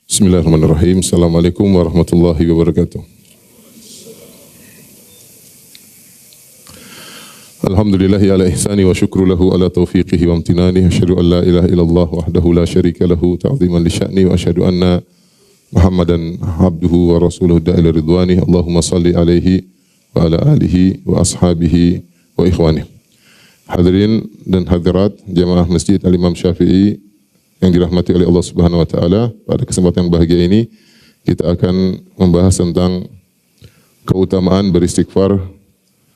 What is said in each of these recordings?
Bismillahirrahmanirrahim. Assalamualaikum warahmatullahi wabarakatuh. Alhamdulillahi ala ihsani wa syukru lahu ala taufiqihi wa amtinani. Asyhadu an la ilaha illallah wahdahu la syarika lahu ta'ziman li sya'ni wa asyhadu anna Muhammadan abduhu wa rasuluhu da'ila ridwani. Allahumma salli alaihi wa ala alihi wa ashabihi wa ikhwani. Hadirin dan hadirat jamaah Masjid Al-Imam Syafi'i yang dirahmati oleh Allah Subhanahu wa taala, pada kesempatan yang bahagia ini kita akan membahas tentang keutamaan beristighfar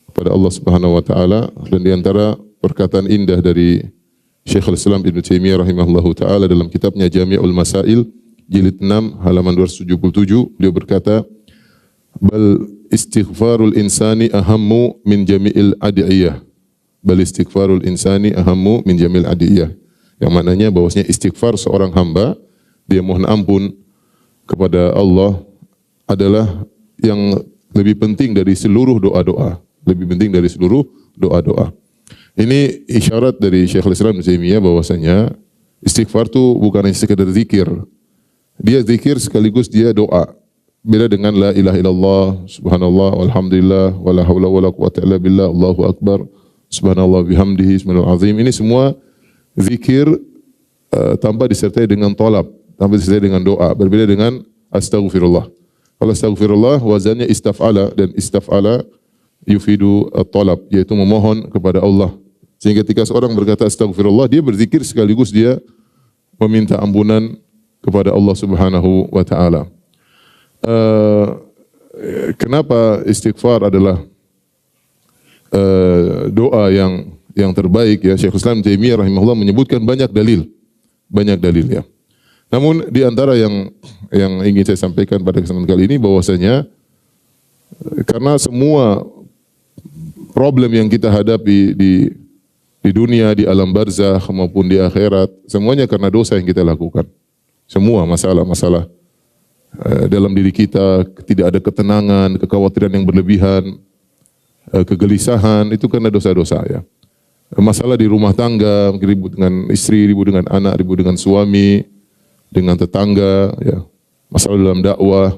kepada Allah Subhanahu wa taala, dan di antara perkataan indah dari Syekhul Islam Ibnu Taimiyah rahimahullahu taala dalam kitabnya Jami'ul Masail jilid 6 halaman 277, beliau berkata, "Bal istighfarul insani ahammu min jami'il adiyah." Bal istighfarul insani ahammu min jami'il adiyah. Yang maknanya bahwasanya istighfar seorang hamba, dia mohon ampun kepada Allah, adalah yang lebih penting dari seluruh doa-doa. Lebih penting dari seluruh doa-doa. Ini isyarat dari Syekhul Islam Ibnu Taimiyah bahwasanya istighfar itu bukan hanya sekedar zikir. Dia zikir sekaligus dia doa. Beda dengan la ilaha illallah, subhanallah, walhamdulillah, wala haula wala quwwata illa billah, Allahu akbar, subhanallah bihamdihi, subhanallah azim. Ini semua zikir tanpa disertai dengan tolab, tanpa disertai dengan doa. Berbeda dengan astaghfirullah. Kalau astaghfirullah wazannya istaf'ala, dan istaf'ala yufidu tolab, yaitu memohon kepada Allah. Sehingga ketika seorang berkata astaghfirullah, dia berzikir sekaligus dia meminta ampunan kepada Allah Subhanahu wa taala. Kenapa istighfar adalah doa yang terbaik, ya? Syekhul Islam Taimiyah rahimahullah menyebutkan banyak dalil ya. Namun di antara yang ingin saya sampaikan pada kesempatan kali ini bahwasanya karena semua problem yang kita hadapi di dunia, di alam barzakh maupun di akhirat, semuanya karena dosa yang kita lakukan. Semua masalah-masalah dalam diri kita, tidak ada ketenangan, kekhawatiran yang berlebihan, kegelisahan, itu karena dosa-dosa, ya. Masalah di rumah tangga, mungkin ribut dengan istri, ribut dengan anak, ribut dengan suami, dengan tetangga, ya. Masalah dalam dakwah,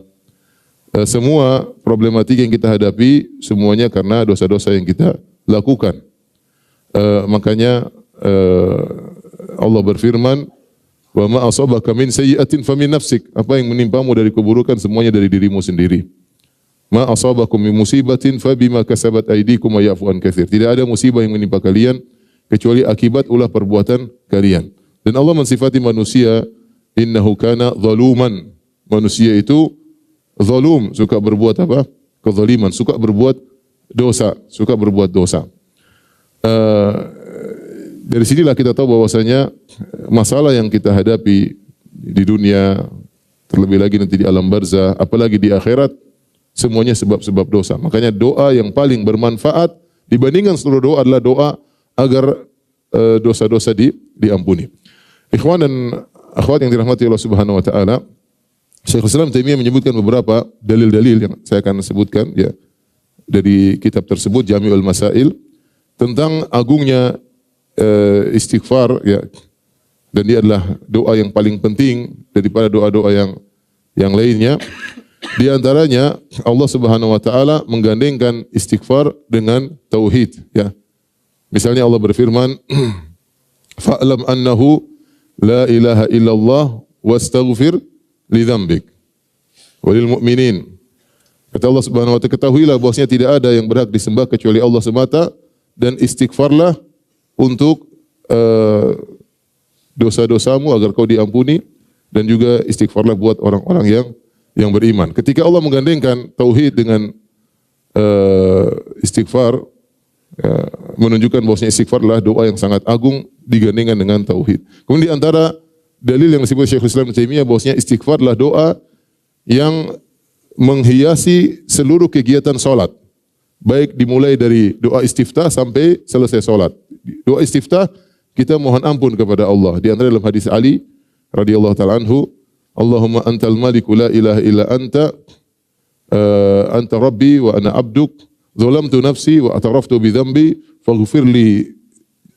semua problematika yang kita hadapi semuanya karena dosa-dosa yang kita lakukan. Makanya Allah berfirman, "Wa ma asabaka min sayyi'atin famin nafsik." Apa yang menimpamu dari keburukan semuanya dari dirimu sendiri. Ma asabakum min musibatin fabima kasabat aydikum wa ya'fu an katsir. Tidak ada musibah yang menimpa kalian kecuali akibat ulah perbuatan kalian. Dan Allah mensifati manusia, innahu kana zaluman. Manusia itu zalum, suka berbuat apa? Kezaliman, suka berbuat dosa, Dari sinilah kita tahu bahwasanya masalah yang kita hadapi di dunia, terlebih lagi nanti di alam barzakh, apalagi di akhirat, semuanya sebab-sebab dosa. Makanya doa yang paling bermanfaat dibandingkan seluruh doa adalah doa agar dosa-dosa diampuni. Ikhwan dan akhwat yang dirahmati Allah Subhanahu wa taala, Syekhul Islam Taimiyah menyebutkan beberapa dalil-dalil yang saya akan sebutkan, ya, dari kitab tersebut Jami'ul Masail, tentang agungnya istighfar, ya. Dan dia adalah doa yang paling penting daripada doa-doa yang lainnya. Di antaranya Allah Subhanahu wa taala menggandengkan istighfar dengan tauhid, ya. Misalnya Allah berfirman, "Fa'lam annahu la ilaha illallah wastaghfir li dzambik walil mu'minin." Kata Allah Subhanahu wa taala, ketahuilah bahwasanya tidak ada yang berhak disembah kecuali Allah semata, dan istighfarlah untuk dosa-dosamu agar kau diampuni, dan juga istighfarlah buat orang-orang yang beriman. Ketika Allah menggandengkan tauhid dengan istighfar, ya, menunjukkan bahwasanya istighfar adalah doa yang sangat agung digandengkan dengan tauhid. Kemudian di antara dalil yang disebut Syekhul Islam Ibnu Taimiyah bahwasanya istighfar adalah doa yang menghiasi seluruh kegiatan salat. Baik dimulai dari doa istiftah sampai selesai salat. Doa istiftah kita mohon ampun kepada Allah. Di antara dalam hadis Ali radhiyallahu taala anhu, Allahumma antal maliku la ilaha illa anta, anta rabbi wa ana abduk, zalamtu nafsi wa ataraftu bi dhanbi, faghfir li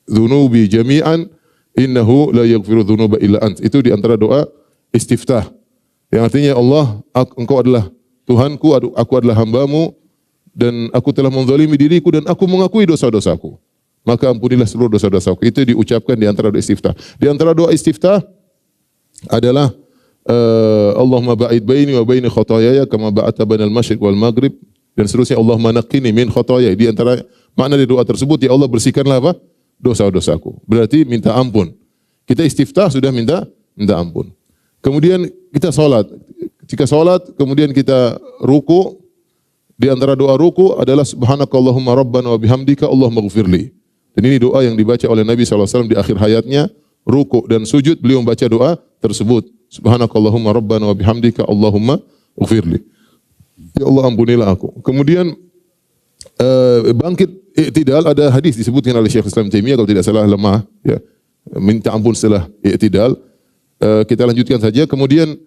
dhunubi jami'an, innahu la yaghfiru dhunuba illa ant. Itu di antara doa istiftah. Yang artinya Allah, engkau adalah Tuhanku, aku adalah hambamu, dan aku telah menzalimi diriku dan aku mengakui dosa-dosaku. Maka ampunilah seluruh dosa-dosaku. Itu diucapkan di antara doa istiftah. Di antara doa istiftah adalah Allahumma ba'id baini wa baini khotoyaya kama ba'ata bainal masyriq wal maghrib, dan seterusnya. Allahumma naqqini min khotoyaya. Di antara makna dari doa tersebut, ya Allah bersihkanlah apa? Dosa-dosaku. Berarti minta ampun. Kita istiftah sudah minta ampun. Kemudian kita salat. Jika salat kemudian kita ruku, di antara doa ruku adalah subhanakallahumma rabbana wa bihamdika Allahumma ighfirli. Dan ini doa yang dibaca oleh Nabi SAW di akhir hayatnya, ruku dan sujud beliau membaca doa tersebut. Subhanakallahumma rabbana wa bihamdika Allahumma ighfirli. Ya Allah ampunilah aku. Kemudian bangkit i'tidal, ada hadis disebutkan oleh Syekh Islam Taimiyah kalau tidak salah lemah, ya. Minta ampun setelah i'tidal. Kita lanjutkan saja. Kemudian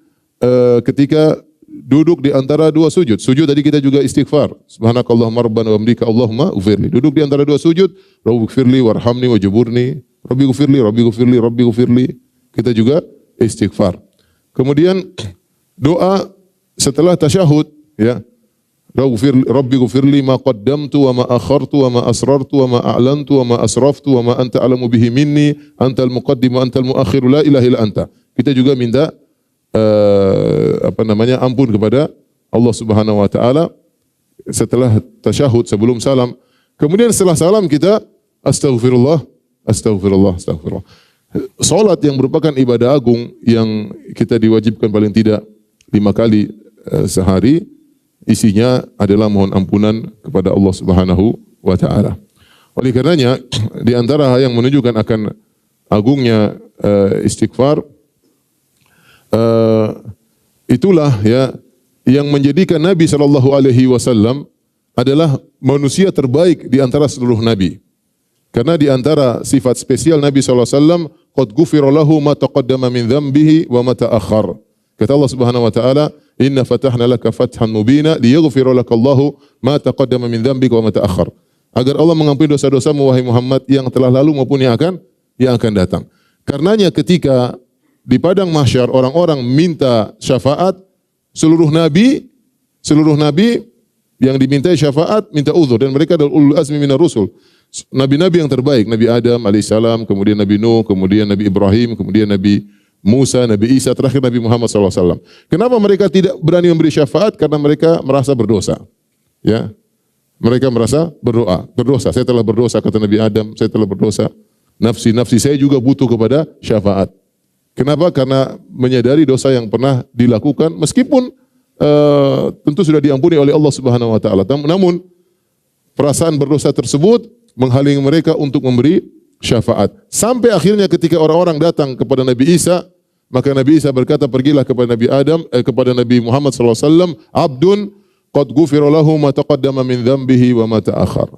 ketika duduk di antara dua sujud. Sujud tadi kita juga istighfar. Subhanakallahumma rabbana wa bihamdika Allahumma ighfirli. Duduk di antara dua sujud, Rabbighfirli warhamni wajburni. Rabbighfirli, Rabbighfirli, Rabbighfirli. Kita juga istighfar. Kemudian doa setelah tasyahud, ya. Rabbighfirli ma qaddamtu wa ma akhartu wa ma asrartu wa ma a'lantu wa ma asraftu wa ma anta a'lamu bihi minni antal muqaddim wa antal muakhir la ilaha illa anta. Kita juga minta ampun kepada Allah Subhanahu wa taala setelah tasyahud, sebelum salam. Kemudian setelah salam kita astaghfirullah, astaghfirullah, astaghfirullah. Salat yang merupakan ibadah agung yang kita diwajibkan paling tidak 5 kali sehari, isinya adalah mohon ampunan kepada Allah Subhanahu wa taala. Oleh karenanya di antara hal yang menunjukkan akan agungnya istighfar, itulah ya yang menjadikan Nabi SAW adalah manusia terbaik di antara seluruh nabi. Karena di antara sifat spesial Nabi SAW, qad ghufira lahu ma taqaddama min dhanbihi wa ma ta'akhkhar. Kata Allah Subhanahu wa taala, inna fatahna laka fathan mubina liyaghfira lakallahu ma taqaddama min dhanbika wa ma ta'akhkhar. Agar Allah mengampuni dosa-dosamu wahai Muhammad yang telah lalu maupun yang akan datang. Karenanya ketika di padang mahsyar orang-orang minta syafaat, seluruh nabi yang dimintai syafaat minta uzur, dan mereka adalah ulul azmi minar rusul. Nabi-nabi yang terbaik, Nabi Adam alaihissalam, kemudian Nabi Nuh, kemudian Nabi Ibrahim, kemudian Nabi Musa, Nabi Isa, terakhir Nabi Muhammad SAW. Kenapa mereka tidak berani memberi syafaat? Karena mereka merasa berdosa. Ya, mereka merasa berdosa. Saya telah berdosa, kata Nabi Adam, saya telah berdosa. Nafsi saya juga butuh kepada syafaat. Kenapa? Karena menyadari dosa yang pernah dilakukan, meskipun tentu sudah diampuni oleh Allah Subhanahu Wa Taala. Namun perasaan berdosa tersebut menghalangi mereka untuk memberi syafaat. Sampai akhirnya ketika orang-orang datang kepada Nabi Isa, maka Nabi Isa berkata, pergilah kepada kepada Nabi Muhammad SAW, abdun qad ghufira lahu ma taqaddama min dhanbihi wa ma ta'akhkhar.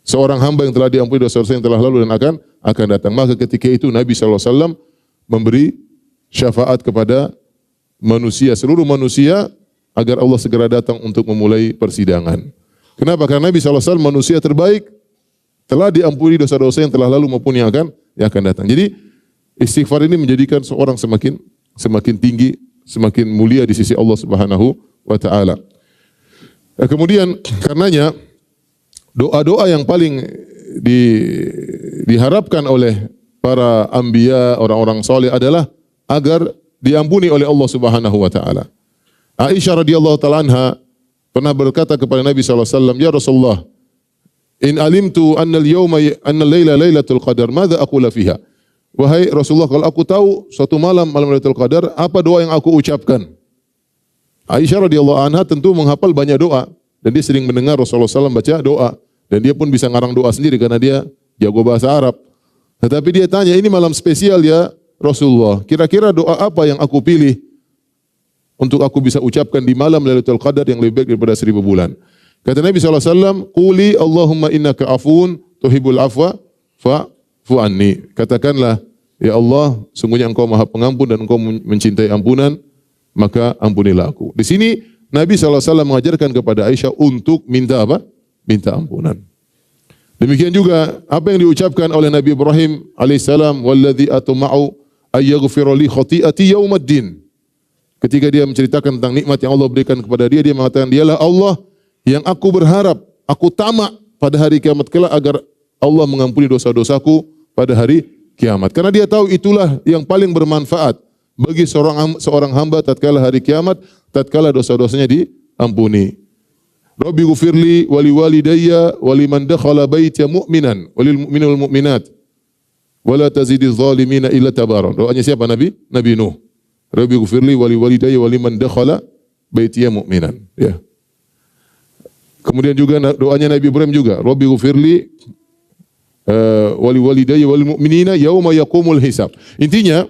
Seorang hamba yang telah diampuni dosa-dosa yang telah lalu dan akan datang. Maka ketika itu Nabi SAW memberi syafaat kepada manusia, seluruh manusia, agar Allah segera datang untuk memulai persidangan. Kenapa? Karena Nabi SAW manusia terbaik, telah diampuni dosa-dosa yang telah lalu maupun yang akan datang. Jadi istighfar ini menjadikan seorang semakin tinggi, semakin mulia di sisi Allah Subhanahu wa taala. Kemudian karenanya doa-doa yang paling diharapkan oleh para anbiya, orang-orang saleh adalah agar diampuni oleh Allah Subhanahu wa taala. Aisyah radhiyallahu taala anha pernah berkata kepada Nabi sallallahu alaihi wasallam, "Ya Rasulullah, in alimtu anna al-laila lailatul qadar, madza aqula fiha?" Wahai Rasulullah, kalau aku tahu suatu malam Lailatul Qadar, apa doa yang aku ucapkan? Aisyah radhiyallahu anha tentu menghafal banyak doa, dan dia sering mendengar Rasulullah SAW baca doa, dan dia pun bisa ngarang doa sendiri karena dia jago bahasa Arab. Tetapi dia tanya, ini malam spesial ya Rasulullah, kira-kira doa apa yang aku pilih untuk aku bisa ucapkan di malam Lailatul Qadar yang lebih baik daripada 1000 bulan? Kata Nabi SAW, quli Allahumma innaka afun tuhibbul afwa fa'fu anni. Katakanlah, ya Allah, sungguhnya engkau maha pengampun dan engkau mencintai ampunan, maka ampunilah aku. Di sini Nabi SAW mengajarkan kepada Aisyah untuk minta apa? Minta ampunan. Demikian juga apa yang diucapkan oleh Nabi Ibrahim alaihissalam, walladzi atma'u ay yaghfira li khati'ati yaumaddin. ketika dia menceritakan tentang nikmat yang Allah berikan kepada dia, dia mengatakan, dialah Allah yang aku berharap, aku tamak pada hari kiamat kelak agar Allah mengampuni dosa-dosaku pada hari kiamat. Karena dia tahu itulah yang paling bermanfaat bagi seorang hamba tatkala hari kiamat, tatkala dosa-dosanya diampuni. Rabbi ghufirli wali walidayya waliman dakhala baitiya mu'minan walil mu'minin wal mu'minat wala tazidiz zalimina illa tabara. Doanya siapa Nabi? Nabi Nuh. Rabbi ghufirli wali walidayya waliman dakhala baitiya mu'minan. Ya. Kemudian juga doanya Nabi Ibrahim juga, Rabbi ghufirli wali walidayya wal mu'minina yauma yaqumul hisab. Intinya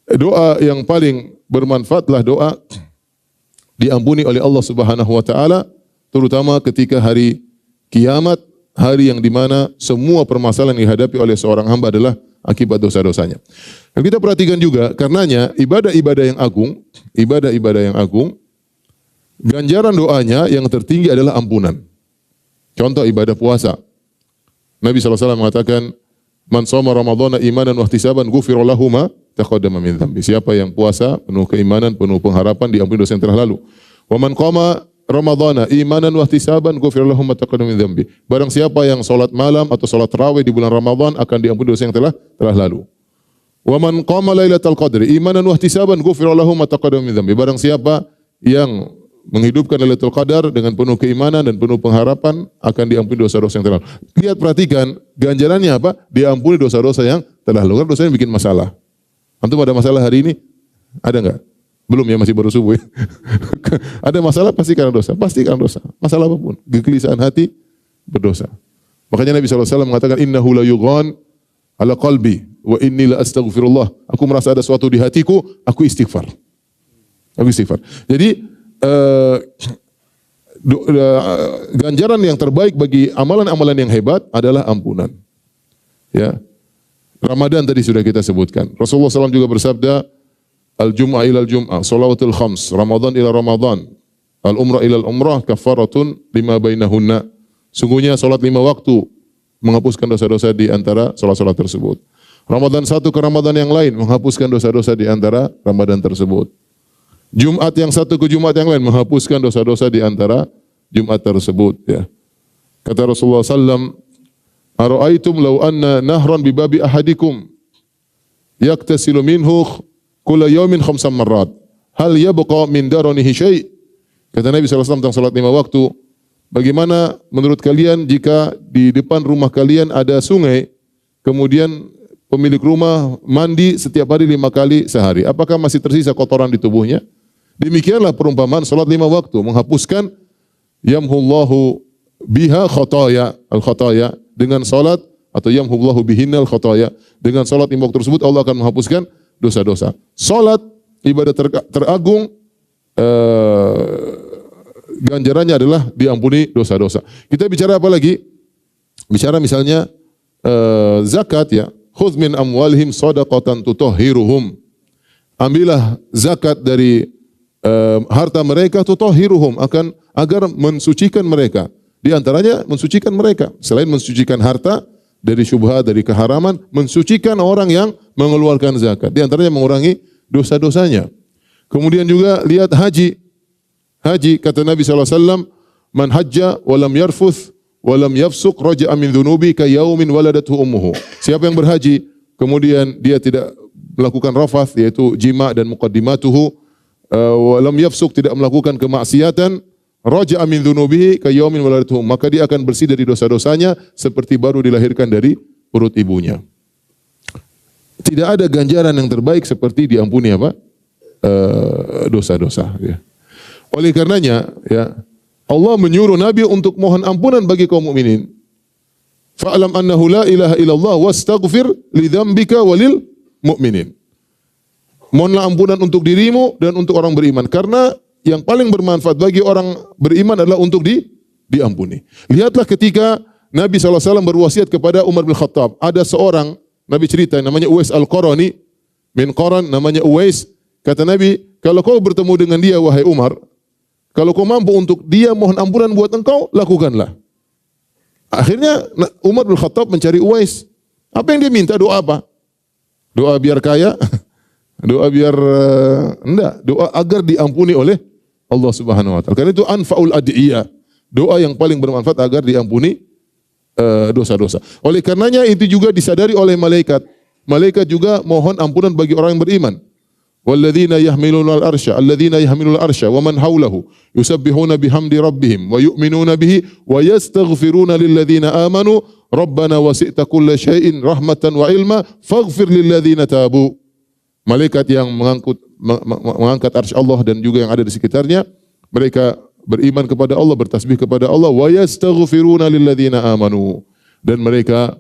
doa yang paling bermanfaatlah doa diampuni oleh Allah Subhanahu wa taala, terutama ketika hari kiamat, hari yang dimana semua permasalahan yang dihadapi oleh seorang hamba adalah akibat dosa-dosanya. Dan kita perhatikan juga, karenanya ibadah-ibadah yang agung, ganjaran doanya yang tertinggi adalah ampunan. Contoh ibadah puasa. Nabi SAW mengatakan, man shoma ramadhana imanan wa ihtisaban ghufira lahu ma taqaddama min dhanbi. Siapa yang puasa penuh keimanan, penuh pengharapan, diampuni dosa yang telah lalu. Wa man qama ramadhana imanan wa ihtisaban ghufira lahu ma taqaddama min dhanbi. Barang siapa yang salat malam atau salat tarawih di bulan Ramadan akan diampuni dosa yang telah lalu. Wa man qama lailatal qadri imanan wa ihtisaban ghufira lahu ma taqaddama min dhanbi. Barang siapa yang menghidupkan Lailatul Qadar dengan penuh keimanan dan penuh pengharapan akan diampuni dosa-dosa yang telah lalu. Lihat, perhatikan ganjarannya apa? Diampuni dosa-dosa yang telah lalu. Karena dosanya bikin masalah. Antum ada masalah hari ini? Ada enggak? Belum ya, masih baru subuh ya. Ada masalah pasti karena dosa. Pasti karena dosa. Masalah apapun. Kegelisahan hati berdosa. Makanya Nabi SAW mengatakan, innahu la yughan ala qalbi wa inni la astaghfirullah. Aku merasa ada sesuatu di hatiku, aku istighfar. Jadi ganjaran yang terbaik bagi amalan-amalan yang hebat adalah ampunan. Ya. Ramadan tadi sudah kita sebutkan. Rasulullah SAW juga bersabda, al-jum'ah ilal jum'ah, salawatul khams, Ramadan ila Ramadan, al-umrah ilal umrah, kafaratun lima bainahunna. Sungguhnya salat 5 waktu menghapuskan dosa-dosa di antara salat-salat tersebut. Ramadan satu ke Ramadan yang lain menghapuskan dosa-dosa di antara Ramadan tersebut. Jumat yang satu ke Jumat yang lain menghapuskan dosa-dosa di antara Jumat tersebut. Ya. Kata Rasulullah SAW, ara'aitum law anna nahran bi babi ahadikum yaktasilu minhu kulla yawmin 5 marrat hal yabqa min daranihi syai'. Kata Nabi SAW tentang salat 5 waktu, bagaimana menurut kalian jika di depan rumah kalian ada sungai, kemudian pemilik rumah mandi setiap hari 5 kali sehari, apakah masih tersisa kotoran di tubuhnya? Demikianlah perumpamaan salat 5 waktu menghapuskan yamhullahu biha khataya al-khataya, dengan salat atau yamhullahu bihinnal khataya, dengan salat 5 waktu tersebut Allah akan menghapuskan dosa-dosa. Salat ibadah teragung, ganjarannya adalah diampuni dosa-dosa. Kita bicara apa lagi? Bicara misalnya zakat ya. Khudz min amwalihim shadaqatan tutahhiruhum. Ambillah zakat dari harta mereka, tutahhiruhum, agar mensucikan mereka. Di antaranya mensucikan mereka. Selain mensucikan harta dari syubhat, dari keharaman, mensucikan orang yang mengeluarkan zakat. Di antaranya mengurangi dosa-dosanya. Kemudian juga lihat haji. Haji, kata Nabi SAW, man hajja walam yarfuth walam yafsuq raja'a min dhunubi ka yaumin waladathu ummuhu. Siapa yang berhaji kemudian dia tidak melakukan rafath, yaitu jima dan muqaddimatuhu, walam yafsuq, tidak melakukan kemaksiatan, raja'a min dhunubihi ka yaumin waladathu, maka dia akan bersih dari dosa-dosanya seperti baru dilahirkan dari perut ibunya. Tidak ada ganjaran yang terbaik seperti diampuni apa? Dosa-dosa ya. Oleh karenanya ya, Allah menyuruh Nabi untuk mohon ampunan bagi kaum mukminin. Fa'lam annahu la ilaha illallah wastaghfir li dzambika walil mu'minin. Mohonlah ampunan untuk dirimu dan untuk orang beriman, karena yang paling bermanfaat bagi orang beriman adalah untuk diampuni. Lihatlah ketika Nabi SAW berwasiat kepada Umar bin Khattab, ada seorang, Nabi cerita, namanya Uwais Al-Qarani, min Qaran, namanya Uwais. Kata Nabi, kalau kau bertemu dengan dia wahai Umar, kalau kau mampu untuk dia mohon ampunan buat engkau, lakukanlah. Akhirnya Umar bin Khattab mencari Uwais. Apa yang dia minta? Doa apa? Doa biar kaya? Doa biar enggak, doa agar diampuni oleh Allah Subhanahu wa taala. Karena itu anfaul adiyah. Doa yang paling bermanfaat agar diampuni dosa-dosa. Oleh karenanya itu juga disadari oleh malaikat. Malaikat juga mohon ampunan bagi orang yang beriman. Walladzina yahmiluna al-arsya, alladzina yahmiluna al-arsya wa man hawlahu yusabbihuna bihamdi rabbihim wa yu'minuna bihi wa yastaghfiruna lilladzina amanu rabbana wasi'ta kulla syai'in rahmatan wa ilma faghfir lilladzina tabu. Malaikat yang mengangkat arsy Allah dan juga yang ada di sekitarnya, mereka beriman kepada Allah, bertasbih kepada Allah, wa yastaghfiruna lilladzina amanu, dan mereka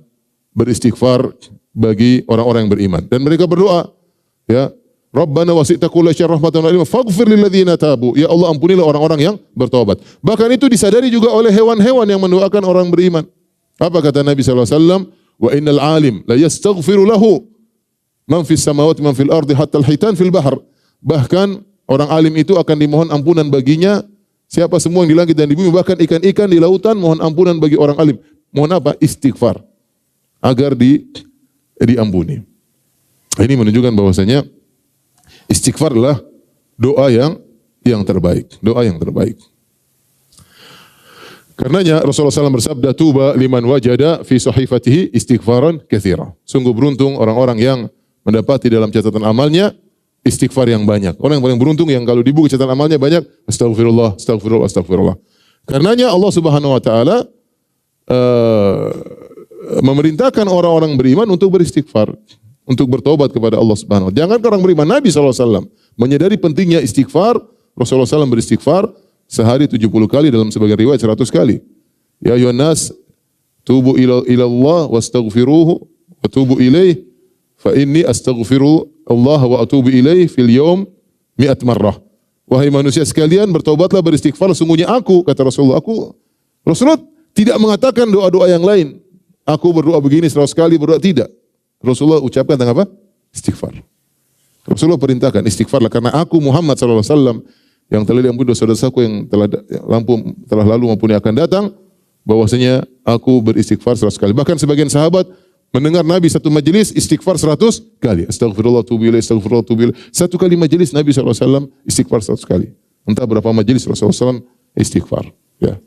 beristighfar bagi orang-orang yang beriman, dan mereka berdoa, ya, Rabbana wasi'ta kulla syai'in rahmatan wa ilma faghfir lilladzina tabu. Ya Allah, ampunilah orang-orang yang bertobat. Bahkan itu disadari juga oleh hewan-hewan yang mendoakan orang beriman. Apa kata Nabi sallallahu alaihi wasallam? Wa innal alim la yastaghfiru lahu man fis samawati man fil ardi hatta al-hitan fil bahr. Bahkan orang alim itu akan dimohon ampunan baginya siapa semua yang di langit dan di bumi, bahkan ikan-ikan di lautan mohon ampunan bagi orang alim. Mohon apa? Istighfar agar diampuni. Ini menunjukkan bahwasanya istighfar adalah doa yang terbaik, doa yang terbaik. Karenanya Rasulullah SAW bersabda, tuba liman wajada fi sahifatihi istighfaran katsira. Sungguh beruntung orang-orang yang mendapati dalam catatan amalnya istighfar yang banyak. Orang yang paling beruntung yang kalau di buku catatan amalnya banyak astagfirullah, astagfirullah, astagfirullah. Karenanya Allah Subhanahu wa taala memerintahkan orang-orang beriman untuk beristighfar, untuk bertobat kepada Allah Subhanahu wa taala. Jangan orang beriman, Nabi SAW menyadari pentingnya istighfar. Rasulullah SAW beristighfar sehari 70 kali, dalam sebagian riwayat 100 kali. Ya ayuhan nas tubu ila Allah wastaghfiruhu wa tubu ilaih fa inni astaghfiru Allah wa atubu ilaih fil yawm 100 marrah. Wahai manusia sekalian, bertobatlah, beristighfar, sungguhnya aku, kata Rasulullah, Rasulullah tidak mengatakan doa-doa yang lain. Aku berdoa begini 100 kali, berdoa tidak. Rasulullah ucapkan tentang apa? Istighfar. Rasulullah perintahkan istighfarlah karena aku Muhammad sallallahu alaihi wasallam yang telah diampuni dosa-dosaku yang telah lalu maupun yang akan datang, bahwasanya aku beristighfar 100 kali. Bahkan sebagian sahabat mendengar Nabi satu majelis istighfar 100 kali. Astagfirullah tubu ilaih, astagfirullah tubu ilaih. Satu kali majelis Nabi sallallahu alaihi wasallam istighfar 100 kali. Entah berapa majelis Rasulullah SAW istighfar, ya.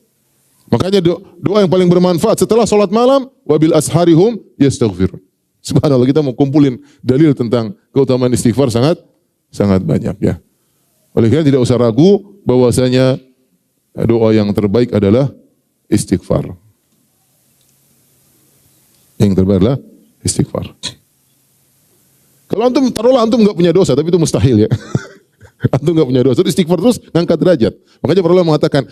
Makanya doa yang paling bermanfaat setelah salat malam, wabil asharihum yastaghfirun. Subhanallah, kita mau kumpulin dalil tentang keutamaan istighfar sangat banyak, ya. Oleh karena tidak usah ragu bahwasanya doa yang terbaik adalah istighfar. Yang terbaik adalah istighfar. Kalau antum taruhlah antum enggak punya dosa, tapi itu mustahil, ya. Antum enggak punya dosa, istighfar terus ngangkat derajat. Makanya para ulama mengatakan,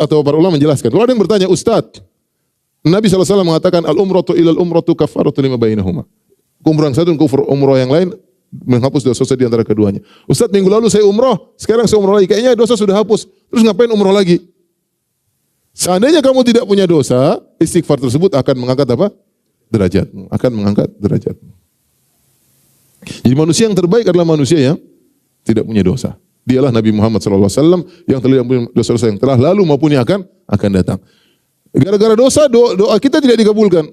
atau para ulama menjelaskan. Kalau ada yang bertanya, Ustaz, Nabi SAW mengatakan al-umratu ilal umratu kafaratu lima bainahuma. Umrah yang satu dan umrah yang lain menghapus dosa-dosa di antara keduanya. Ustaz, minggu lalu saya umrah, sekarang saya umrah lagi. Kayaknya dosa sudah hapus. Terus ngapain umrah lagi? Seandainya kamu tidak punya dosa, istighfar tersebut akan mengangkat apa? Derajatmu. Akan mengangkat derajatmu. Jadi manusia yang terbaik adalah manusia yang tidak punya dosa. Dialah Nabi Muhammad SAW yang telah diampuni dosa-dosa yang telah lalu maupun yang akan datang. Gara-gara dosa, doa kita tidak dikabulkan.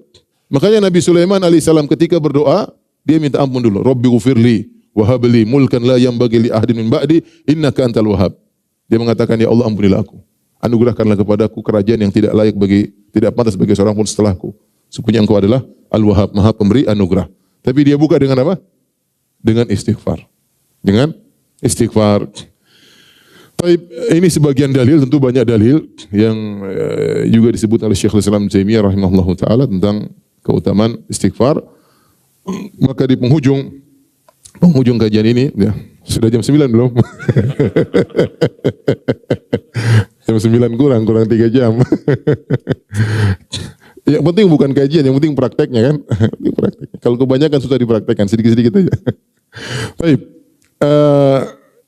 Makanya Nabi Sulaiman alaihissalam ketika berdoa, dia minta ampun dulu. Rabbi ghufirli wa habli mulkan la yanbaghi li ahadin min ba'di innaka antal wahhab. Dia mengatakan, ya Allah, ampunilah aku. Anugerahkanlah kepadaku kerajaan yang tidak pantas bagi seorang pun setelahku. Sesungguhnya Engkau adalah Al-Wahhab, Maha Pemberi anugerah. Tapi dia buka dengan apa? Dengan istighfar. Dengan istighfar. Ini sebagian dalil, tentu banyak dalil yang juga disebut oleh Syekhul Islam Taimiyah rahimahullahu taala tentang keutamaan istighfar. Maka di penghujung kajian ini, ya, sudah jam 9 belum? Jam 9 kurang 3 jam. Yang penting bukan kajian, yang penting prakteknya, kan? Kalau kebanyakan susah dipraktekkan, sedikit-sedikit aja. Baik.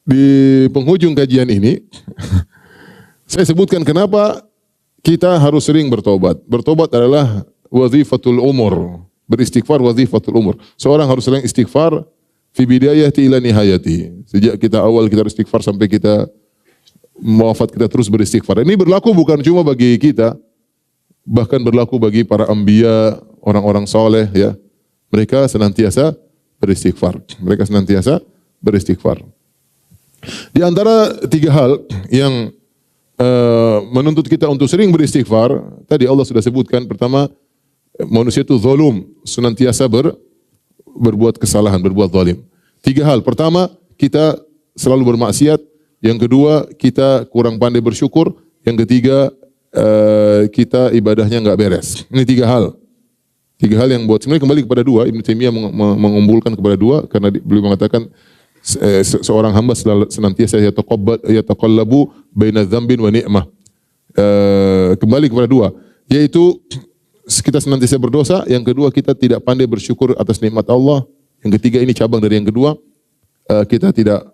Di penghujung kajian ini, saya sebutkan kenapa kita harus sering bertobat. Bertobat adalah wazifatul umur. Beristighfar wazifatul umur. Seorang harus sering istighfar fi bidayati ila nihayati. Sejak kita awal kita istighfar sampai kita wafat, kita terus beristighfar. Ini berlaku bukan cuma bagi kita, bahkan berlaku bagi para anbiya, orang-orang soleh, ya. Mereka senantiasa beristighfar. Mereka senantiasa beristighfar. Di antara tiga hal yang menuntut kita untuk sering beristighfar, tadi Allah sudah sebutkan. Pertama, manusia itu zalim, senantiasa berbuat kesalahan, berbuat zalim. Tiga hal. Pertama, kita selalu bermaksiat. Yang kedua, kita kurang pandai bersyukur. Yang ketiga, kita ibadahnya enggak beres. Ini tiga hal. Tiga hal yang buat, sebenarnya kembali kepada dua. Ibnu Taimiyah mengumpulkan kepada dua karena beliau mengatakan seorang hamba senantiasa yataqallabu baina dzambin wa ni'mah. Kembali kepada dua, yaitu kita senantiasa berdosa. Yang kedua, kita tidak pandai bersyukur atas nikmat Allah. Yang ketiga, ini cabang dari yang kedua, kita tidak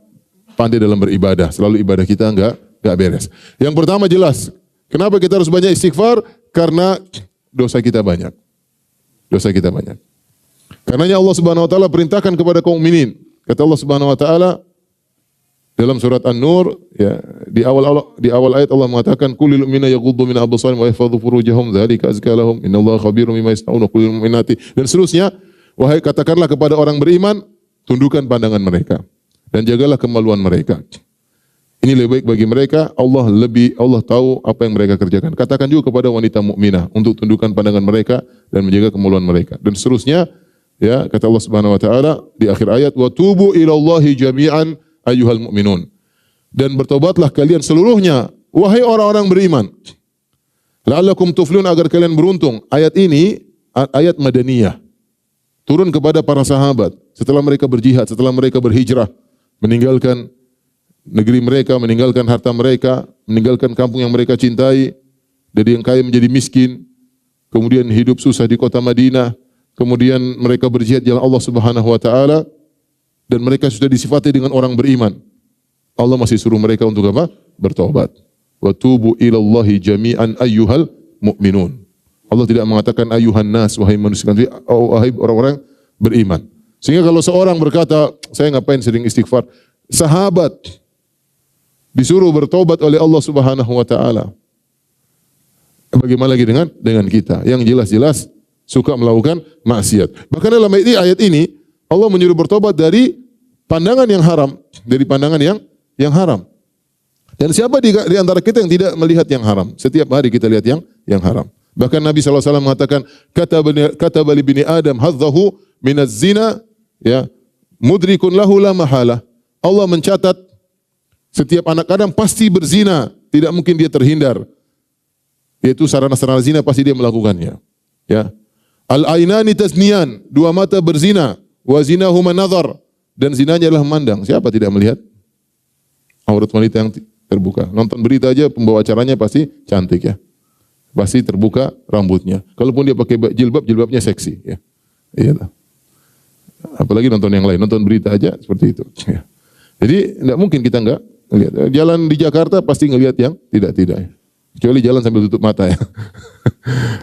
pandai dalam beribadah. Selalu ibadah kita enggak beres. Yang pertama jelas, kenapa kita harus banyak istighfar? Karena dosa kita banyak. Dosa kita banyak. Karenanya Allah Subhanahu wa taala perintahkan kepada kaum mukminin. Kata Allah Subhanahu wa taala dalam surat An-Nur, ya, di awal ayat Allah mengatakan qulil mu'minina yaghuddu min absarihim wa yahfadhu furujahum dzalika azka lahum innallaha khabirum bima yasnaun wa qulil mu'minati, dan seterusnya. Wahai, katakanlah kepada orang beriman, tundukkan pandangan mereka dan jagalah kemaluan mereka. Ini lebih baik bagi mereka. Allah tahu apa yang mereka kerjakan. Katakan juga kepada wanita mukminah untuk tundukkan pandangan mereka dan menjaga kemaluan mereka. Dan seterusnya, ya, kata Allah Subhanahu wa taala di akhir ayat, wa tubu ilallahi jami'an ayyuhal mu'minun. Dan bertobatlah kalian seluruhnya, wahai orang-orang beriman. La'allakum tuflihun, agar kalian beruntung. Ayat ini ayat madaniyah. Turun kepada para sahabat setelah mereka berjihad, setelah mereka berhijrah, meninggalkan negeri mereka, meninggalkan harta mereka, meninggalkan kampung yang mereka cintai, dari yang kaya menjadi miskin, kemudian hidup susah di kota Madinah, kemudian mereka berjihad jalan Allah Subhanahu wa taala, dan mereka sudah disifati dengan orang beriman. Allah masih suruh mereka untuk apa? Bertobat. Wa tubu ilallahi jami'an ayyuhal mu'minun. Allah tidak mengatakan ayyuhan nas, wahai manusia, wahai orang-orang beriman. Sehingga kalau seorang berkata, saya ngapain sering istighfar? Sahabat disuruh bertobat oleh Allah Subhanahu wa taala. Bagaimana lagi dengan kita yang jelas-jelas suka melakukan maksiat. Bahkan dalam ayat ini Allah menyuruh bertobat dari pandangan yang haram, dari pandangan yang haram. Dan siapa di antara kita yang tidak melihat yang haram? Setiap hari kita lihat yang haram. Bahkan Nabi SAW mengatakan, kataba li bini Adam hadzahu minaz zina, ya, mudrikun lahu la mahala. Allah mencatat setiap anak Adam pasti berzina, tidak mungkin dia terhindar. Yaitu sarana-sarana zina pasti dia melakukannya. Ya. Al-ainani tazniyan, dua mata berzina, wa zinahuma nazar, dan zinanya adalah memandang. Siapa tidak melihat aurat wanita yang terbuka? Nonton berita aja, pembawa acaranya pasti cantik, ya. Pasti terbuka rambutnya. Kalaupun dia pakai jilbab, jilbabnya seksi, ya. Iyalah. Apalagi nonton yang lain, nonton berita aja seperti itu. Ya. Jadi tidak mungkin kita enggak lihat. Jalan di Jakarta pasti ngelihat yang tidak-tidak. Kecuali jalan sambil tutup mata, ya.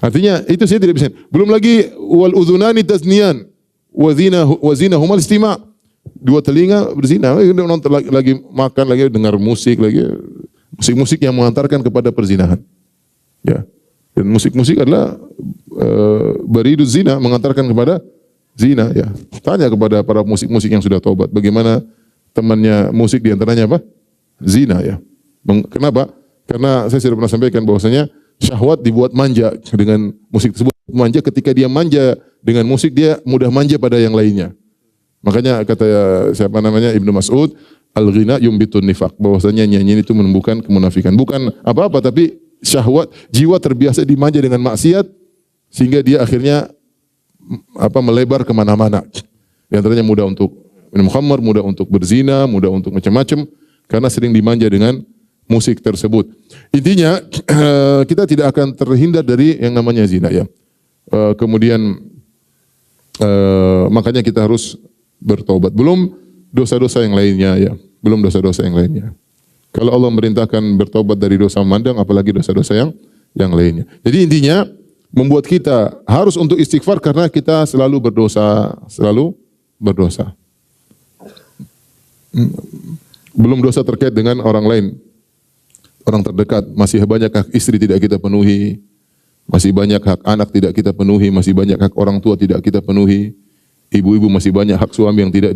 Artinya itu saya tidak bisa. Belum lagi wal udhunani tazniyan wa zinahumal istima'. Dua telinga berzina. Nonton lagi makan, lagi dengar musik, lagi musik-musik yang mengantarkan kepada perzinahan. Ya. Dan musik-musik adalah baridu zina, mengantarkan kepada zina, ya. Tanya kepada para musik-musik yang sudah taubat, bagaimana temannya musik di antaranya apa? Zina, ya. Kenapa? Karena saya sudah pernah sampaikan bahwasanya syahwat dibuat manja dengan musik tersebut. Manja, ketika dia manja dengan musik, dia mudah manja pada yang lainnya. Makanya kata siapa namanya Ibnu Mas'ud, al-ghina yumbitun nifaq, bahwasanya nyanyian itu menumbuhkan kemunafikan. Bukan apa-apa, tapi syahwat, jiwa terbiasa dimanja dengan maksiat sehingga dia akhirnya melebar kemana-mana. Di antaranya mudah untuk minum khamar, mudah untuk berzina, mudah untuk macam-macam karena sering dimanja dengan musik tersebut. Intinya kita tidak akan terhindar dari yang namanya zina, ya. Kemudian makanya kita harus bertobat. Belum dosa-dosa yang lainnya, ya. Belum dosa-dosa yang lainnya. Kalau Allah memerintahkan bertobat dari dosa memandang, apalagi dosa-dosa yang lainnya. Jadi intinya membuat kita harus untuk istighfar karena kita selalu berdosa, Belum dosa terkait dengan orang lain, orang terdekat. Masih banyak hak istri tidak kita penuhi, masih banyak hak anak tidak kita penuhi, masih banyak hak orang tua tidak kita penuhi. Ibu-ibu masih banyak hak suami yang tidak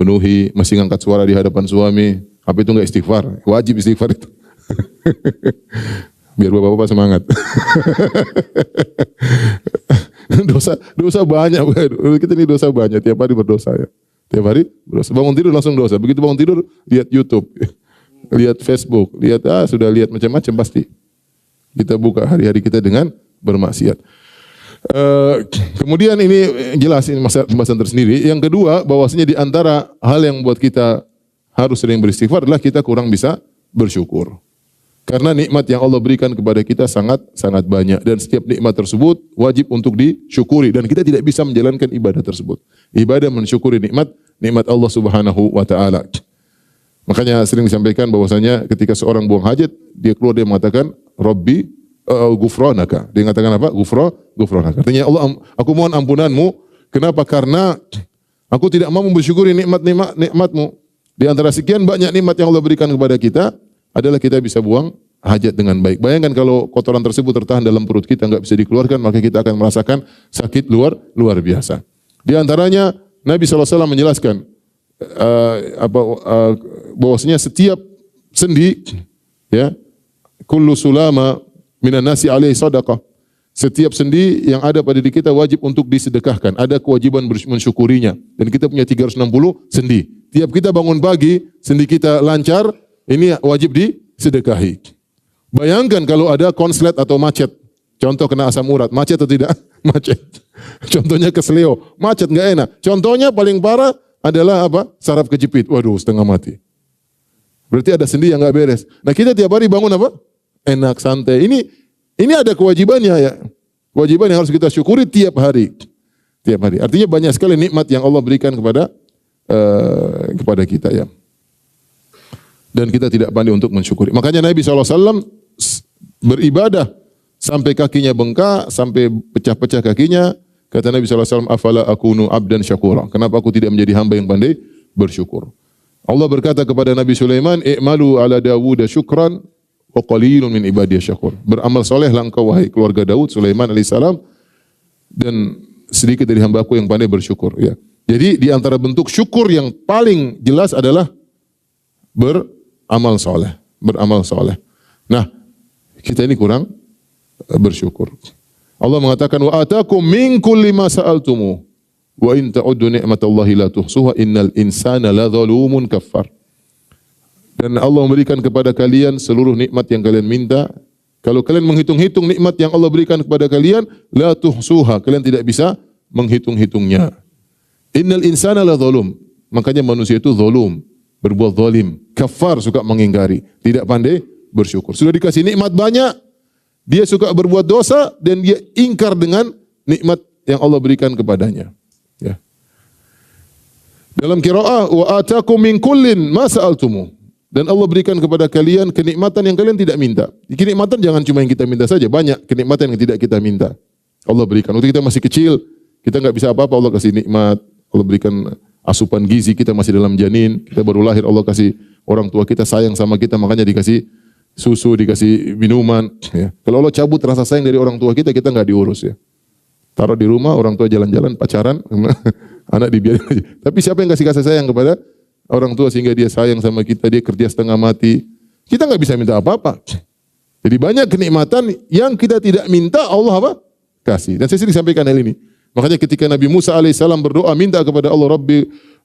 penuhi, masih ngangkat suara di hadapan suami, apa itu enggak istighfar? Wajib istighfar itu. Biar bapak-bapak semangat. dosa banyak. Kita ini dosa banyak. Tiap hari berdosa ya. Tiap hari berdosa. Bangun tidur langsung dosa. Begitu bangun tidur lihat YouTube, lihat Facebook, sudah lihat macam-macam pasti. Kita buka hari-hari kita dengan bermaksiat. Kemudian ini jelas ini pembahasan tersendiri. Yang kedua, bahwasanya di antara hal yang buat kita harus sering beristighfar adalah kita kurang bisa bersyukur. Karena nikmat yang Allah berikan kepada kita sangat banyak dan setiap nikmat tersebut wajib untuk disyukuri dan kita tidak bisa menjalankan ibadah tersebut. Ibadah mensyukuri nikmat Allah Subhanahu wa taala. Makanya sering disampaikan bahwasanya ketika seorang buang hajat, dia keluar dia mengatakan Rabbi ghufranaka. Dia mengatakan apa? Ghufranaka. Artinya Allah, aku mohon ampunanmu. Kenapa? Karena aku tidak mau bersyukuri nikmat-nikmatmu. Di antara sekian banyak nikmat yang Allah berikan kepada kita adalah kita bisa buang hajat dengan baik. Bayangkan kalau kotoran tersebut tertahan dalam perut kita, enggak bisa dikeluarkan, maka kita akan merasakan sakit luar biasa. Di antaranya Nabi SAW menjelaskan bahwasanya setiap sendi, ya, kullu sulama minan nasi alaihi sadaqah. Setiap sendi yang ada pada diri kita wajib untuk disedekahkan. Ada kewajiban mensyukurinya. Dan kita punya 360 sendi. Tiap kita bangun pagi, sendi kita lancar, ini wajib disedekahi. Bayangkan kalau ada konslet atau macet. Contoh kena asam urat, macet atau tidak? Macet. Contohnya kesleo, macet enggak enak. Contohnya paling parah adalah apa? Saraf kejepit. Waduh, setengah mati. Berarti ada sendi yang enggak beres. Nah, kita tiap hari bangun apa? Enak, santai. Ini ada kewajibannya ya. Kewajiban yang harus kita syukuri tiap hari. Tiap hari. Artinya banyak sekali nikmat yang Allah berikan kepada kita ya. Dan kita tidak pandai untuk mensyukuri. Makanya Nabi SAW beribadah sampai kakinya bengkak, sampai pecah-pecah kakinya. Kata Nabi SAW, afala akunu abdan syakura. Kenapa aku tidak menjadi hamba yang pandai bersyukur? Allah berkata kepada Nabi Sulaiman, i'malu ala Dawud syukran wa qalilun min ibadiyah syakur. Beramal solehlah engkau wahai keluarga Daud, Sulaiman alaihissalam, dan sedikit dari hambaku yang pandai bersyukur. Ya. Jadi di antara bentuk syukur yang paling jelas adalah beramal soleh. Nah, kita ini kurang bersyukur. Allah mengatakan wa atakum min kulli ma sa'altumu wa in ta'uddu ni'matallahi la tuhsuha innal insana ladzalumun kaffar. Dan Allah memberikan kepada kalian seluruh nikmat yang kalian minta. Kalau kalian menghitung-hitung nikmat yang Allah berikan kepada kalian, la tuhsuha, kalian tidak bisa menghitung-hitungnya. Innal insana ladzalum. Makanya manusia itu zalum, berbuat zalim, kafar, suka mengingkari, tidak pandai bersyukur. Sudah dikasih nikmat banyak, dia suka berbuat dosa dan dia ingkar dengan nikmat yang Allah berikan kepadanya. Ya. Dalam qiraah wa atakum min kullin ma sa'altumu. Dan Allah berikan kepada kalian kenikmatan yang kalian tidak minta. Kenikmatan jangan cuma yang kita minta saja, banyak kenikmatan yang tidak kita minta. Allah berikan. Waktu kita masih kecil, kita enggak bisa apa-apa, Allah kasih nikmat. Allah berikan asupan gizi, kita masih dalam janin, kita baru lahir, Allah kasih orang tua kita sayang sama kita, makanya dikasih susu, dikasih minuman. Ya. Kalau Allah cabut rasa sayang dari orang tua kita nggak diurus ya. Taruh di rumah, orang tua jalan-jalan, pacaran, anak dibiarin aja. Tapi siapa yang kasih sayang kepada orang tua sehingga dia sayang sama kita, dia kerja setengah mati. Kita nggak bisa minta apa-apa. Jadi banyak kenikmatan yang kita tidak minta, Allah apa? Kasih. Dan saya sering sampaikan hal ini. Makanya ketika Nabi Musa alaihissalam berdoa minta kepada Allah,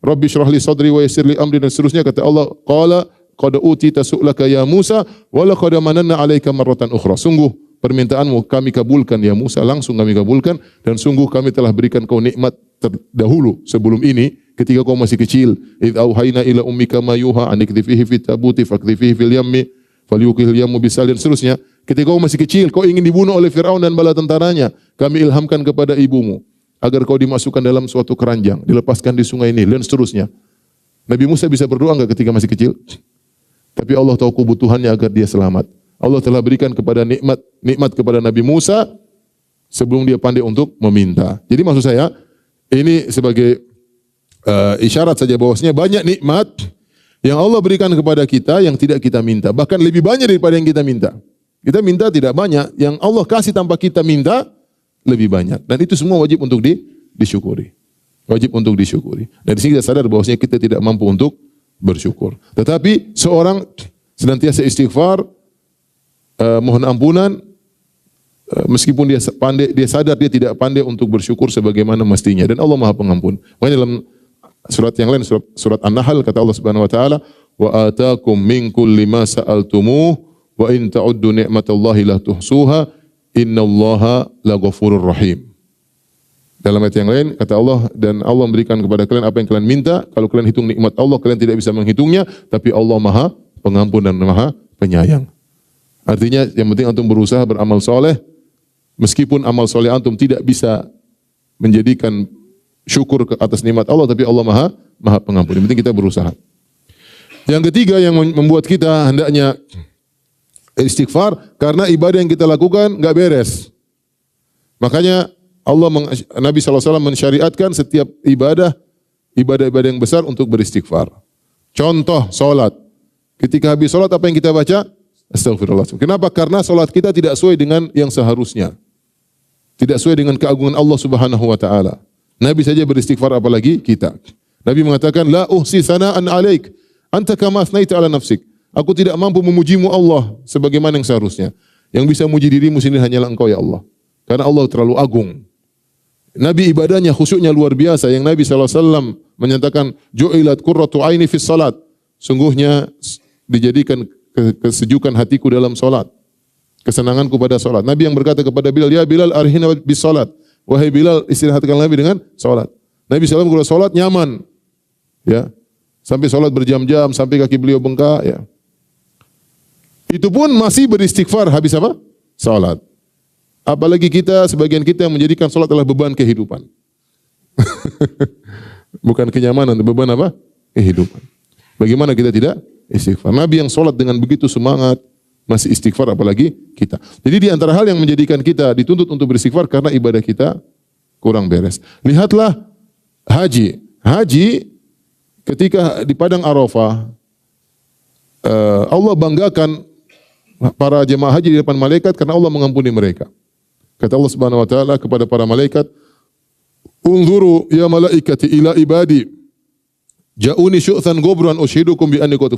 Rabbi syrah li sadri wa yassir li amri, dan seterusnya, kata Allah, qala qad utita su'laka ya Musa wa laqad mananna 'alaika marratan ukhra. Sungguh permintaanmu kami kabulkan ya Musa, langsung kami kabulkan, dan sungguh kami telah berikan kau nikmat terdahulu sebelum ini ketika kau masih kecil. Idz auhayna ila ummika ma yuha an ikdhifihi fit tabuti fakdhifihi fil yammi falyuqihil yammu bisal, dan seterusnya. Ketika kau masih kecil, kau ingin dibunuh oleh Firaun dan bala tentaranya, kami ilhamkan kepada ibumu agar kau dimasukkan dalam suatu keranjang, dilepaskan di sungai Nil, dan seterusnya. Nabi Musa bisa berdoa enggak ketika masih kecil? Tapi Allah tahu kebutuhannya agar dia selamat. Allah telah berikan kepada nikmat kepada Nabi Musa sebelum dia pandai untuk meminta. Jadi maksud saya, ini sebagai isyarat saja bahwasanya banyak nikmat yang Allah berikan kepada kita yang tidak kita minta. Bahkan lebih banyak daripada yang kita minta. Kita minta tidak banyak, yang Allah kasih tanpa kita minta lebih banyak. Dan itu semua wajib untuk disyukuri. Wajib untuk disyukuri. Dari sini kita sadar bahwasanya kita tidak mampu untuk bersyukur. Tetapi seorang senantiasa istighfar, mohon ampunan, meskipun dia sadar dia tidak pandai untuk bersyukur sebagaimana mestinya, dan Allah Maha Pengampun. Makanya dalam surat yang lain, surat An-Nahl, kata Allah Subhanahu wa taala, "Wa ataakum min kulli ma sa'altumuh wa in ta'uddu ni'matallahi la tuhsuha innallaha laghafurur rahim." Dalam ayat yang lain kata Allah, dan Allah memberikan kepada kalian apa yang kalian minta. Kalau kalian hitung nikmat Allah, kalian tidak bisa menghitungnya, tapi Allah Maha Pengampun dan Maha Penyayang. Artinya yang penting antum berusaha beramal soleh, meskipun amal soleh antum tidak bisa menjadikan syukur ke atas nikmat Allah, tapi Allah Maha Pengampun. Yang penting kita berusaha. Yang ketiga yang membuat kita hendaknya istighfar, karena ibadah yang kita lakukan enggak beres. Makanya Nabi SAW mensyariatkan setiap ibadah yang besar untuk beristighfar. Contoh salat. Ketika habis salat apa yang kita baca? Astagfirullahaladzim. Kenapa? Karena salat kita tidak sesuai dengan yang seharusnya. Tidak sesuai dengan keagungan Allah Subhanahu wa taala. Nabi saja beristighfar, apalagi kita. Nabi mengatakan, "La uhsi sana'an 'alaik, anta kama asnaita 'ala nafsik." Aku tidak mampu memujimu Allah sebagaimana yang seharusnya. Yang bisa memuji dirimu sendiri hanyalah Engkau ya Allah. Karena Allah terlalu agung. Nabi ibadahnya khusyuknya luar biasa. Yang Nabi SAW menyatakan, "Ju'ilat qurratu aini fis salat." Sungguhnya dijadikan kesejukan hatiku dalam salat, kesenanganku pada salat. Nabi yang berkata kepada Bilal, "Ya Bilal, arihna bis salat." Wahai Bilal, istirahatkan Nabi dengan salat. Nabi SAW kalau salat nyaman. Ya. Sampai salat berjam-jam, sampai kaki beliau bengkak, ya. Itu pun masih beristighfar habis apa? Salat. Apalagi kita, sebagian kita yang menjadikan salat adalah beban kehidupan. Bukan kenyamanan, beban apa? Kehidupan. Bagaimana kita tidak istighfar? Nabi yang salat dengan begitu semangat, masih istighfar, apalagi kita. Jadi di antara hal yang menjadikan kita dituntut untuk beristighfar karena ibadah kita kurang beres. Lihatlah haji. Haji ketika di padang Arafah, Allah banggakan para jemaah haji di depan malaikat karena Allah mengampuni mereka. Kata Allah Subhanahu wa taala kepada para malaikat, "Unzuru ya malaikati ila ibadi. Ja'uni syu'than gobran ushidukum bi anni qad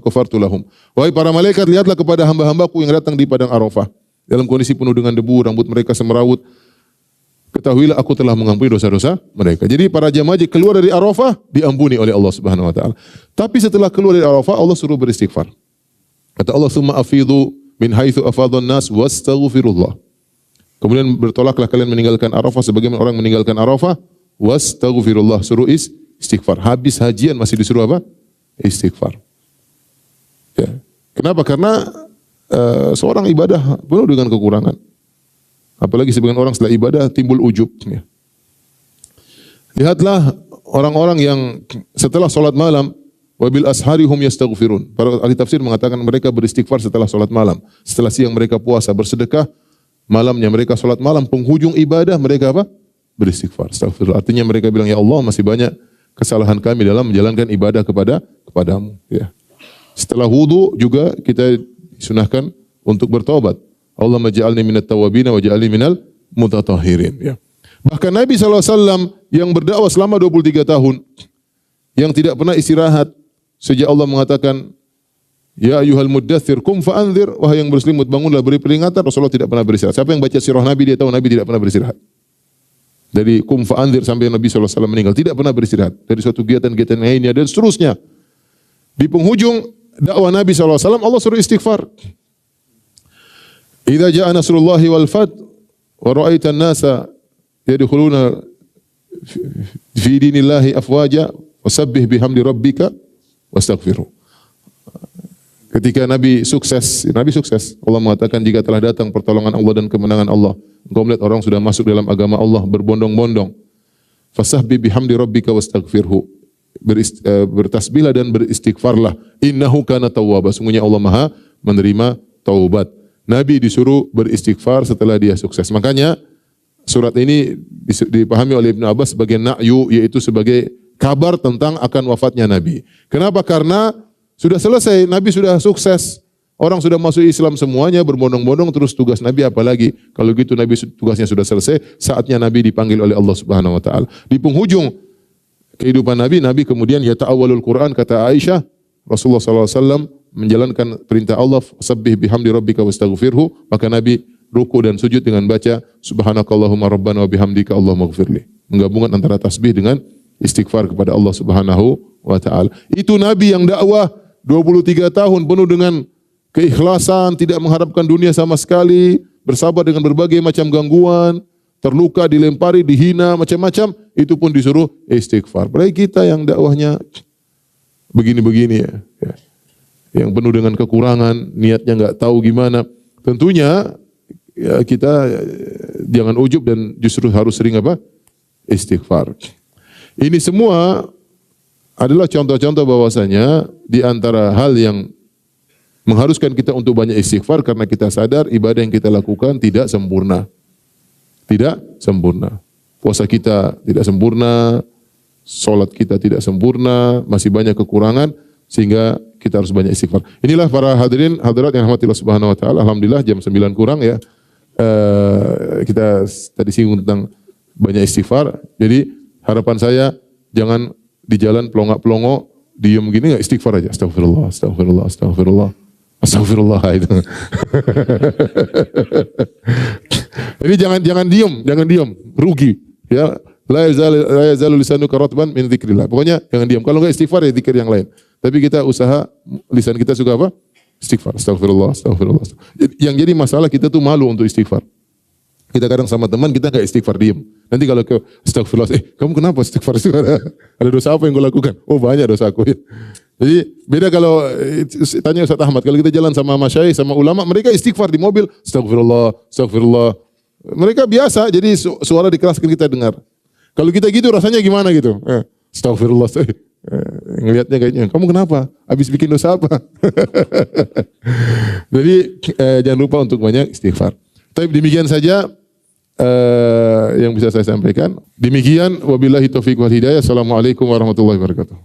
kafartu lahum." Wahai para malaikat, lihatlah kepada hamba-hambaku yang datang di padang Arafah dalam kondisi penuh dengan debu, rambut mereka semerawut. Ketahuilah aku telah mengampuni dosa-dosa mereka. Jadi para jemaah haji keluar dari Arafah diampuni oleh Allah Subhanahu wa taala. Tapi setelah keluar dari Arafah, Allah suruh beristighfar. Kata Allah, "Tsumma afidhu min haitsu afadhan nas wastaghfirullah." Kemudian bertolaklah kalian meninggalkan Arafah sebagaimana orang meninggalkan Arafah, wastaghfirullah, suruh istighfar. Habis hajian masih disuruh apa? Istighfar. Ya. Kenapa? Karena seorang ibadah penuh dengan kekurangan. Apalagi sebagian orang setelah ibadah timbul ujub. Ya. Lihatlah orang-orang yang setelah salat malam, wabil ashari hum yastaghfirun. Para ahli tafsir mengatakan mereka beristighfar setelah salat malam. Setelah siang mereka puasa, bersedekah. Malamnya mereka salat malam, penghujung ibadah mereka apa? Beristighfar. Astagfirullah. Artinya mereka bilang, "Ya Allah, masih banyak kesalahan kami dalam menjalankan ibadah kepadamu." Ya. Setelah wudu juga kita disunahkan untuk bertobat. Allahumma ja'alni minat tawabin wa ja'alni minal mutatahhirin. Ya. Bahkan Nabi SAW yang berdakwah selama 23 tahun, yang tidak pernah istirahat, sejak Allah mengatakan, "Ya ayyuhal muddathir kum fa'anzir," wahai yang berselimut bangunlah, beri peringatan. Rasulullah tidak pernah beristirahat. Siapa yang baca sirah Nabi dia tahu Nabi tidak pernah beristirahat. Dari kum fa'anzir sampai Nabi SAW meninggal tidak pernah beristirahat. Dari suatu kegiatan-kegiatan lainnya dan seterusnya. Di penghujung dakwah Nabi SAW Allah suruh istighfar. "Idza ja'a nasrullahi wal fath wa ra'aita an-nasa yadkhuluna fi dinillahi afwaja wasabbih bihamdi rabbika wastaghfirhu." Ketika Nabi sukses. Allah mengatakan jika telah datang pertolongan Allah dan kemenangan Allah, engkau melihat orang sudah masuk dalam agama Allah berbondong-bondong. Fasabbih bihamdi rabbika wastaghfirhu. Bertasbihlah dan beristighfarlah. Innahu kana tawwaba. Sungguhnya Allah Maha menerima taubat. Nabi disuruh beristighfar setelah dia sukses. Makanya surat ini dipahami oleh Ibnu Abbas sebagai na'yu, yaitu sebagai kabar tentang akan wafatnya Nabi. Kenapa? Karena sudah selesai, Nabi sudah sukses. Orang sudah masuk Islam semuanya berbondong-bondong, terus tugas Nabi apalagi? Kalau gitu Nabi tugasnya sudah selesai, saatnya Nabi dipanggil oleh Allah Subhanahu wa taala. Di penghujung kehidupan Nabi, Nabi kemudian yata'awwalul Quran, kata Aisyah, Rasulullah SAW menjalankan perintah Allah, sabbih bihamdi rabbika wastaghfirhu, maka Nabi ruku dan sujud dengan baca subhanakallahumma rabbana wa bihamdika Allahumma ighfirli. Menggabungkan antara tasbih dengan istighfar kepada Allah Subhanahu wa taala. Itu Nabi yang dakwah 23 tahun penuh dengan keikhlasan, tidak mengharapkan dunia sama sekali, bersabar dengan berbagai macam gangguan, terluka, dilempari, dihina, macam-macam, itu pun disuruh istighfar. Apalagi kita yang dakwahnya begini-begini ya. Yang penuh dengan kekurangan, niatnya enggak tahu gimana. Tentunya ya kita jangan ujub dan justru harus sering apa? Istighfar. Ini semua adalah contoh-contoh bahwasanya di antara hal yang mengharuskan kita untuk banyak istighfar karena kita sadar ibadah yang kita lakukan tidak sempurna. Tidak sempurna. Puasa kita tidak sempurna, salat kita tidak sempurna, masih banyak kekurangan sehingga kita harus banyak istighfar. Inilah para hadirin hadirat yang rahmati Allah Subhanahu wa taala. Alhamdulillah jam 9 kurang ya. Kita tadi singgung tentang banyak istighfar. Jadi harapan saya jangan di jalan pelongok-pelongok diem gini enggak, istighfar aja. Astagfirullah, astagfirullah, astagfirullah. Astagfirullah itu. Jadi jangan diam, rugi. Ya, la yazalu lisanuka ratban min dzikrillah. Pokoknya jangan diam. Kalau enggak istighfar ya zikir yang lain. Tapi kita usaha lisan kita juga apa? Istighfar. Astagfirullah, astagfirullah. Yang jadi masalah kita tuh malu untuk istighfar. Kita kadang sama teman kita enggak istighfar, diam. Nanti kalau ke astagfirullah, kamu kenapa istighfar? Ada dosa apa yang kau lakukan? Oh banyak dosaku. Jadi beda kalau tanya Ustaz Ahmad, kalau kita jalan sama masyayikh, sama ulama, mereka istighfar di mobil, astagfirullah, astagfirullah. Mereka biasa, jadi suara dikeraskan kita dengar. Kalau kita gitu rasanya gimana gitu? Astagfirullah, ngelihatnya kayaknya, kamu kenapa? Habis bikin dosa apa? Jadi jangan lupa untuk banyak istighfar. Tapi demikian saja yang bisa saya sampaikan. Demikian wabillahi taufiq wal hidayah. Assalamualaikum warahmatullahi wabarakatuh.